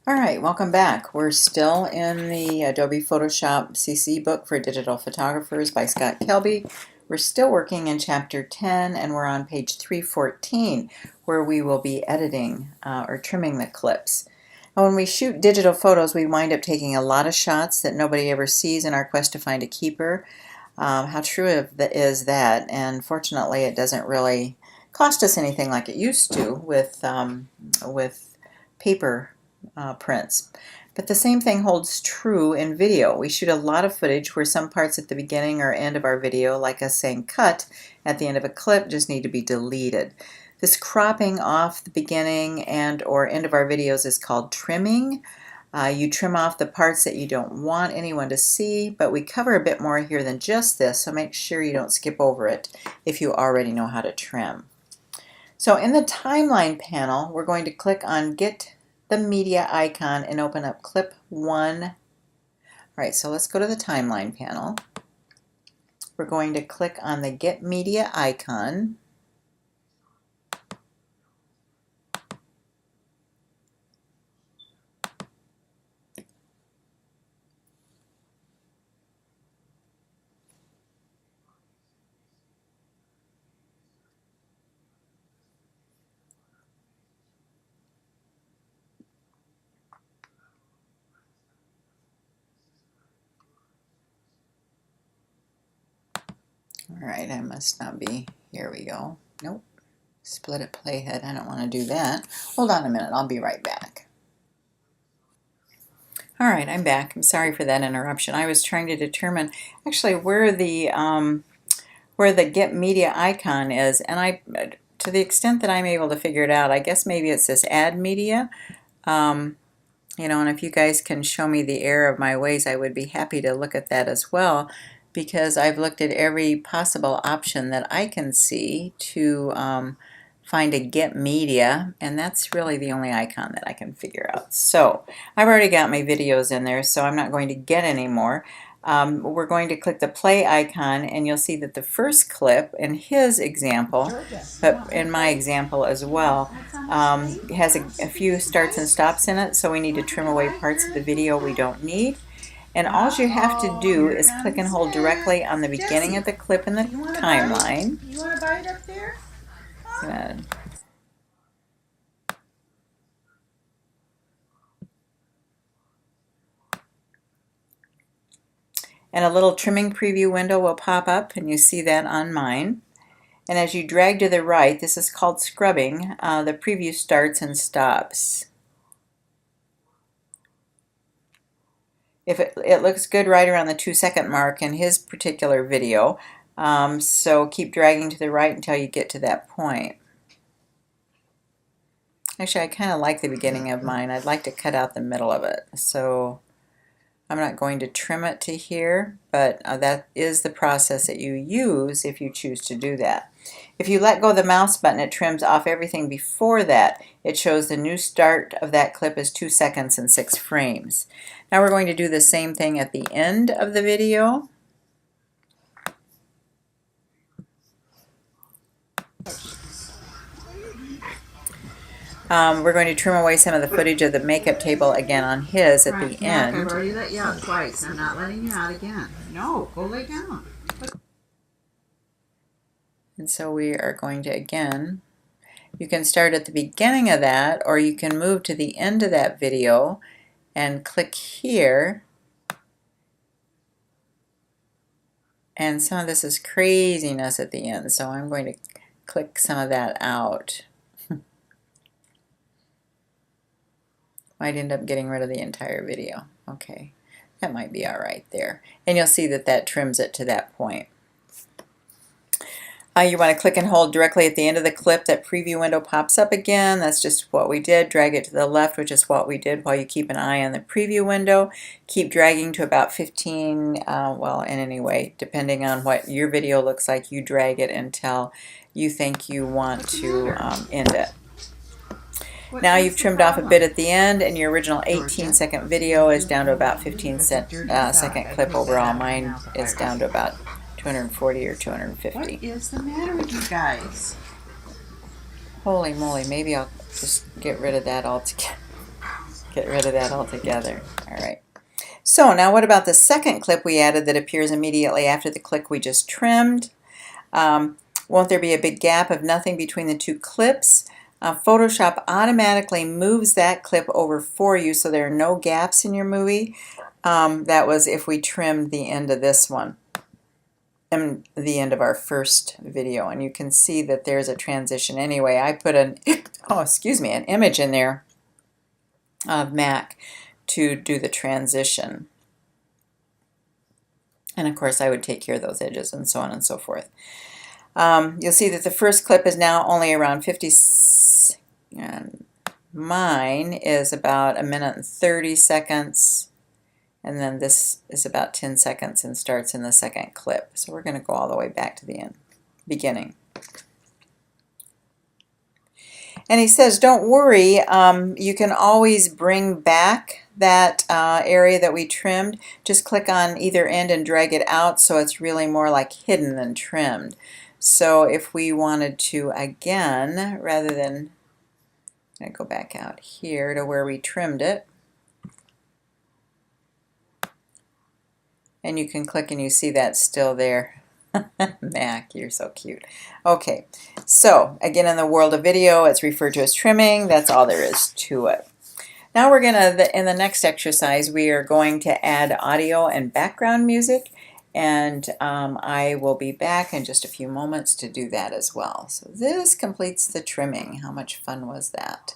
All right, welcome back. We're still in the Adobe Photoshop CC book for digital photographers by Scott Kelby. We're still working in chapter 10 and we're on page 314 where we will be editing or trimming the clips. Now, when we shoot digital photos, we wind up taking a lot of shots that nobody ever sees in our quest to find a keeper. How true is that? And fortunately, it doesn't really cost us anything like it used to with paper prints. But the same thing holds true in video. We shoot a lot of footage where some parts at the beginning or end of our video, like us saying cut at the end of a clip, just need to be deleted. This cropping off the beginning and or end of our videos is called trimming. You trim off the parts that you don't want anyone to see, but we cover a bit more here than just this, so make sure you don't skip over it if you already know how to trim. So in the timeline panel, we're going to click on Get the Media icon and open up clip 1. All right, so let's go to the timeline panel. We're going to click on the Get Media icon. All right, I must not be, here we go. Nope, split it playhead, I don't want to do that. Hold on a minute, I'll be right back. All right, I'm back. I'm sorry for that interruption. I was trying to determine actually where the Get Media icon is, and to the extent that I'm able to figure it out, I guess maybe it's this Add Media. You know, and if you guys can show me the error of my ways, I would be happy to look at that as well, because I've looked at every possible option that I can see to find a Get Media, and that's really the only icon that I can figure out. So I've already got my videos in there, so I'm not going to get any more. We're going to click the play icon, and you'll see that the first clip in his example, but in my example as well, has a few starts and stops in it, so we need to trim away parts of the video we don't need. And all you have to do is click and hold directly on the beginning of the clip in the timeline. You want a bite up there? Good. And a little trimming preview window will pop up, and you see that on mine. And as you drag to the right, this is called scrubbing, the preview starts and stops. If it looks good right around the 2-second mark in his particular video, so keep dragging to the right until you get to that point. Actually, I kind of like the beginning of mine. I'd like to cut out the middle of it, so I'm not going to trim it to here, but that is the process that you use if you choose to do that. If you let go of the mouse button, it trims off everything before that. It shows the new start of that clip is 2 seconds and 6 frames. Now we're going to do the same thing at the end of the video. We're going to trim away some of the footage of the makeup table again on his at the end. I've already let you out twice. I'm not letting you out again. No, go lay down. And so we are going to, again, you can start at the beginning of that, or you can move to the end of that video and click here. And some of this is craziness at the end, so I'm going to click some of that out. Might end up getting rid of the entire video. Okay, that might be all right there. And you'll see that that trims it to that point. You want to click and hold directly at the end of the clip. That preview window pops up again. That's just what we did. Drag it to the left, which is what we did, while you keep an eye on the preview window. Keep dragging to about 15, well, in any way, depending on what your video looks like, you drag it until you think you want to end it. Now you've trimmed off a bit at the end, and your original 18-second video is down to about 15-second clip overall. Mine is down to about 240 or 250. What is the matter with you guys? Holy moly, maybe I'll just get rid of that altogether. Get rid of that altogether. All right. So now what about the second clip we added that appears immediately after the clip we just trimmed? Won't there be a big gap of nothing between the two clips? Photoshop automatically moves that clip over for you so there are no gaps in your movie. That was if we trimmed the end of this one and the end of our first video, and you can see that there's a transition anyway. I put an an image in there of Mac to do the transition, and of course I would take care of those edges and so on and so forth. You'll see that the first clip is now only around 50, and mine is about 1 minute and 30 seconds, and then this is about 10 seconds and starts in the second clip. So we're going to go all the way back to the beginning. And he says, don't worry, you can always bring back that area that we trimmed. Just click on either end and drag it out so it's really more like hidden than trimmed. So if we wanted to, again, rather than, I go back out here to where we trimmed it, and you can click and you see that's still there. Mac, you're so cute. Okay, so again, in the world of video, it's referred to as trimming. That's all there is to it. Now we're going to, in the next exercise, we are going to add audio and background music, and I will be back in just a few moments to do that as well. So this completes the trimming. How much fun was that?